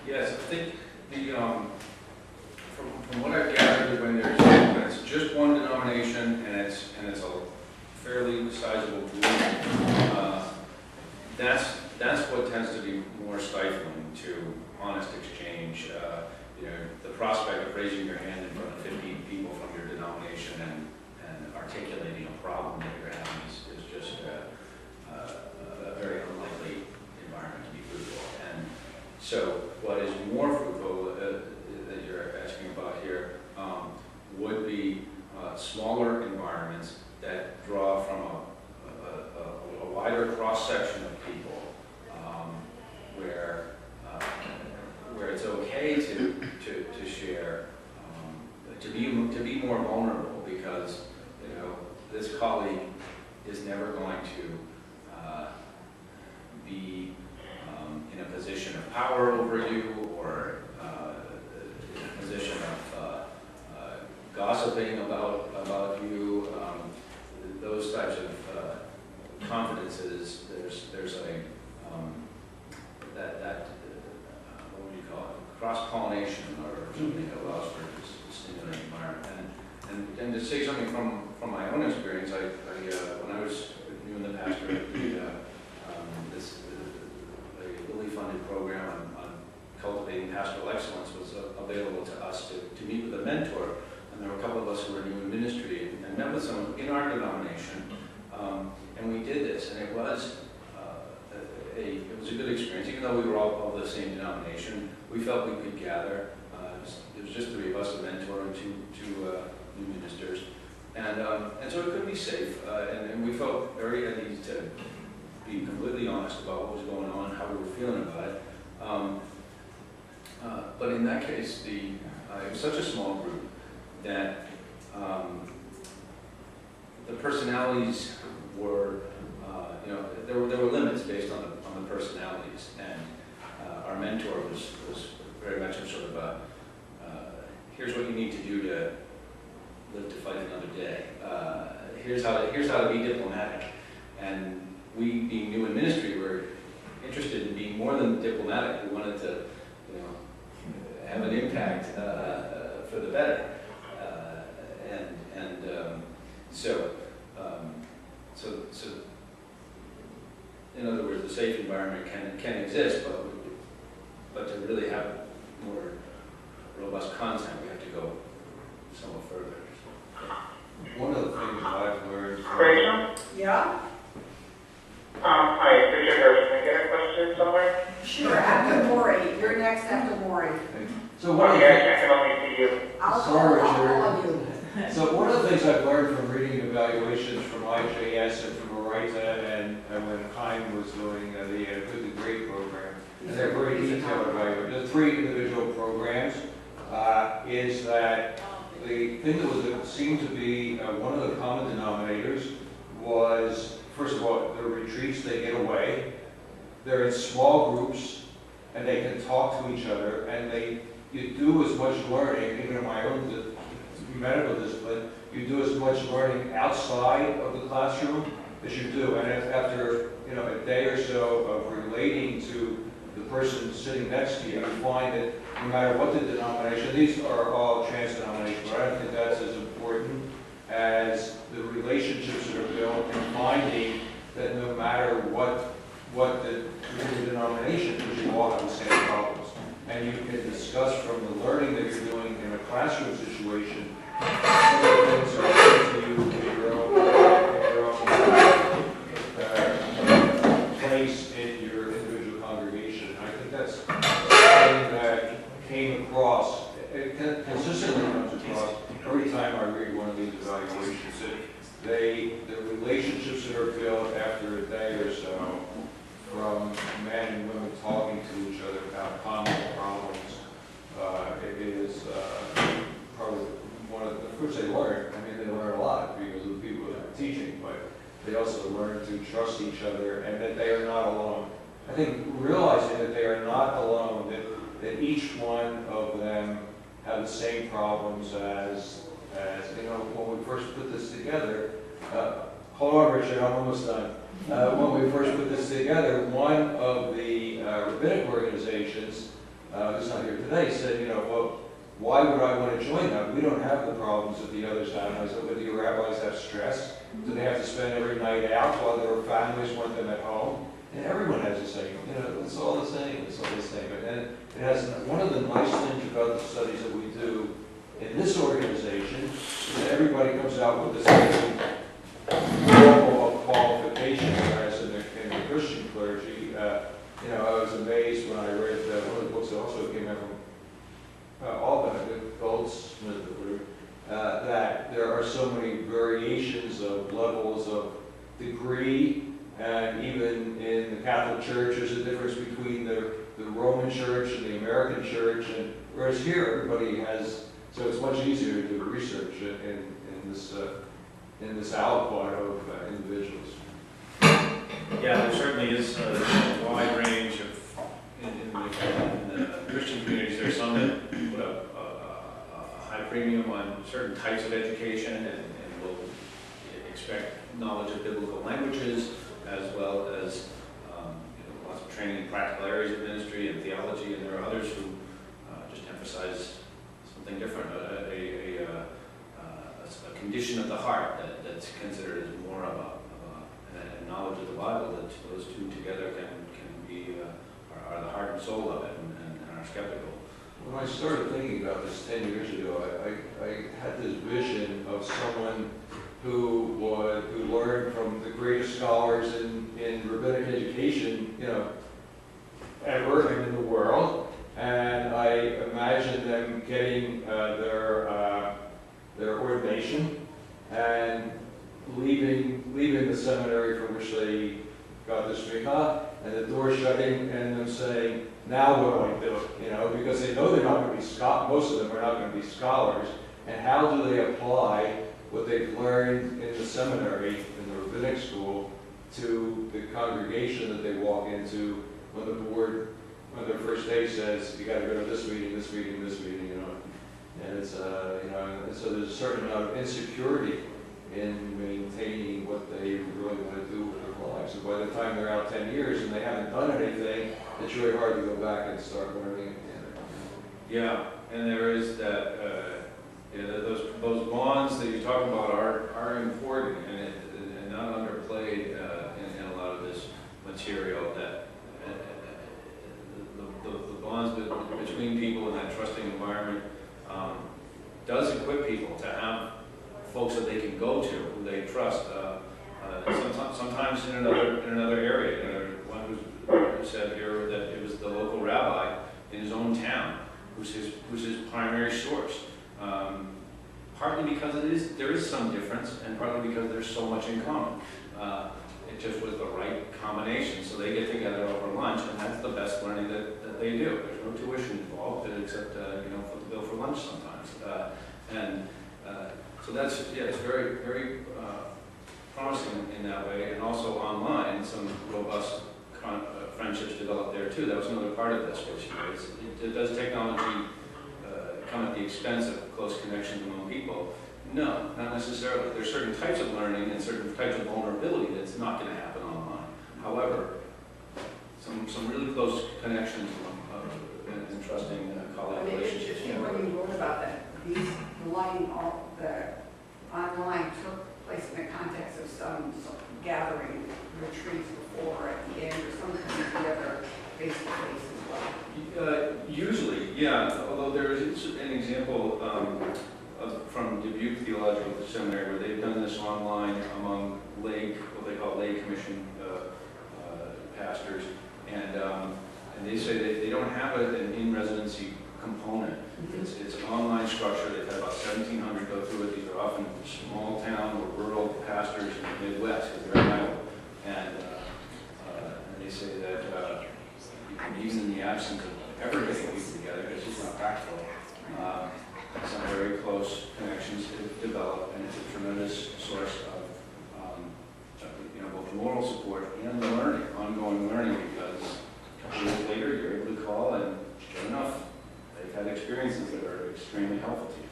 Yes, I think the, from what I've gathered, when it's just one denomination and it's a fairly sizable group, that's what tends to be more stifling to honest exchange. You know, the prospect of raising your hand in front of 15 people from your denomination and articulating a problem that you're having is just a very unlikely environment to be fruitful. And so what is more fruitful that you're asking about here would be smaller environments that draw from a wider cross-section of people where it's okay to share, to be more vulnerable, because you know this colleague is never going to be in a position of power over you, or in a position of gossiping about you. Those types of confidences. There's a what would you call it? Cross-pollination or something that allows for this stimulating environment. And to say something from my own experience, when I was new in the pastorate, the Lilly funded program on cultivating pastoral excellence was available to us to meet with a mentor. And there were a couple of us who were new in ministry and met with someone in our denomination, and we did this, and it was a good experience. Even though we were all of the same denomination, we felt we could gather. It was just three of us, a mentor and two new ministers, and so it could be safe, and we felt very at ease to be completely honest about what was going on, how we were feeling about it. But in that case, it was such a small group that the personalities were, there were limits based on the personalities, and our mentor was very much a sort of here's what you need to do to live to fight another day. Here's how to be diplomatic, and we, being new in ministry, were interested in being more than diplomatic. We wanted to, have an impact for the better, so in other words, the safe environment can exist, but to really have more robust content, we have to go somewhat further. One of the things I've learned from... Rachel? Yeah? Hi, Richard Hirsch. Can I get a question somewhere? Sure, after Maury. You're next after Maury. So one of the Okay, I can only see you. I'll Sorry, call Richard. all of you. So one of the things I've learned from reading evaluations from IJS and from Morita and when Heim was doing the GREAT program, and they're very detailed evaluations, the three individual programs, is that the thing that seemed to be one of the common denominators was, first of all, the retreats, they get away, they're in small groups, and they can talk to each other, and you do as much learning, even in my own medical discipline, you do as much learning outside of the classroom as you do. And after a day or so of relating to the person sitting next to you, you find that no matter what the denomination, these are all trans-denominational, but I don't think that's as important as the relationships that are built and finding that no matter what the denomination, because you all have the same problems. And you can discuss from the learning that you're doing in a classroom situation, some of the things are to you in your own place in your individual congregation. I think that's something that came across, it consistently comes across every time I read one of these evaluations, that the relationships that are built after a day or so from men and women talking to each other about common problems, it is probably one of the first they learn. I mean, they learn a lot because of the people that are teaching, but they also learn to trust each other and that they are not alone. I think realizing that they are not alone, that each one of them have the same problems as when we first put this together. Hold on, Richard, I'm almost done. When we first put this together, one of the rabbinic organizations who's not here today, said, well, why would I want to join that? We don't have the problems that the others have. And I said, but do your rabbis have stress? Do they have to spend every night out while their families want them at home? And everyone has the same. It's all the same. It's all the same. And it has one of the nice things about the studies that we do in this organization is that everybody comes out with the same level of qualification, whereas in the Christian clergy, I was amazed when I read one of the books that also came out from Albany, Goldsmith, that there are so many variations of levels of degree, and even in the Catholic Church, there's a difference between the Roman Church and the American Church, and whereas here everybody has, so it's much easier to do research in this aliquot of individuals. Yeah, there certainly is a wide range of, in the Christian communities, there's some that put a high premium on certain types of education and will expect knowledge of biblical languages, as well as lots of training in practical areas of ministry and theology, and there are others who just emphasize something different, a condition of the heart that's considered as more of a knowledge of the Bible, that those two together can be are the heart and soul of it, and are skeptical. When I started thinking about this 10 years ago, I had this vision of someone who learned from the greatest scholars in rabbinic education, ever and in the world, and I imagined them getting their ordination and leaving the seminary from which they got the smicha, and the door shutting, and them saying, now what do I do? Because they know they're not going to be most of them are not going to be scholars, and how do they apply what they've learned in the seminary, in the rabbinic school, to the congregation that they walk into when the board, when their first day says, you got to go to this meeting, this meeting, this meeting, and it's and so there's a certain amount of insecurity in maintaining what they really want to do with their lives. And by the time they're out 10 years and they haven't done anything, it's really hard to go back and start learning again. Yeah, and there is that, those bonds that you're talking about are important and not underplayed in a lot of this material, that the bonds between people in that trusting environment does equip people to have folks that they can go to, who they trust. Sometimes in another area. One who said here that it was the local rabbi in his own town who's his primary source. Partly because there is some difference, and partly because there's so much in common. It just was the right combination. So they get together over lunch, and that's the best learning that they do. There's no tuition involved, except foot the bill for lunch sometimes. So that's, it's very, very promising in that way, and also online, some robust friendships developed there too. That was another part of this, which is, does technology come at the expense of close connections among people? No, not necessarily. There's certain types of learning and certain types of vulnerability that's not going to happen online. However, some really close connections and trusting colleague relationships. When you wrote about that, the online took place in the context of some gathering retreats before at the end, or some kind of together face-to-face as well. Usually, yeah. Although there is an example from Dubuque Theological Seminary where they've done this online among what they call lay commission pastors, and they say they don't have an in-residency component. It's an online structure. They've had about 1,700 go through it. These are often small town or rural pastors in the Midwest, because they're in Iowa. And they say that even in the absence of ever getting people together, it's just not practical. Some very close connections develop, and it's a tremendous source of both moral support and learning, ongoing learning, because a couple years later you're able to call, and sure enough, they've had experiences that are extremely helpful to you.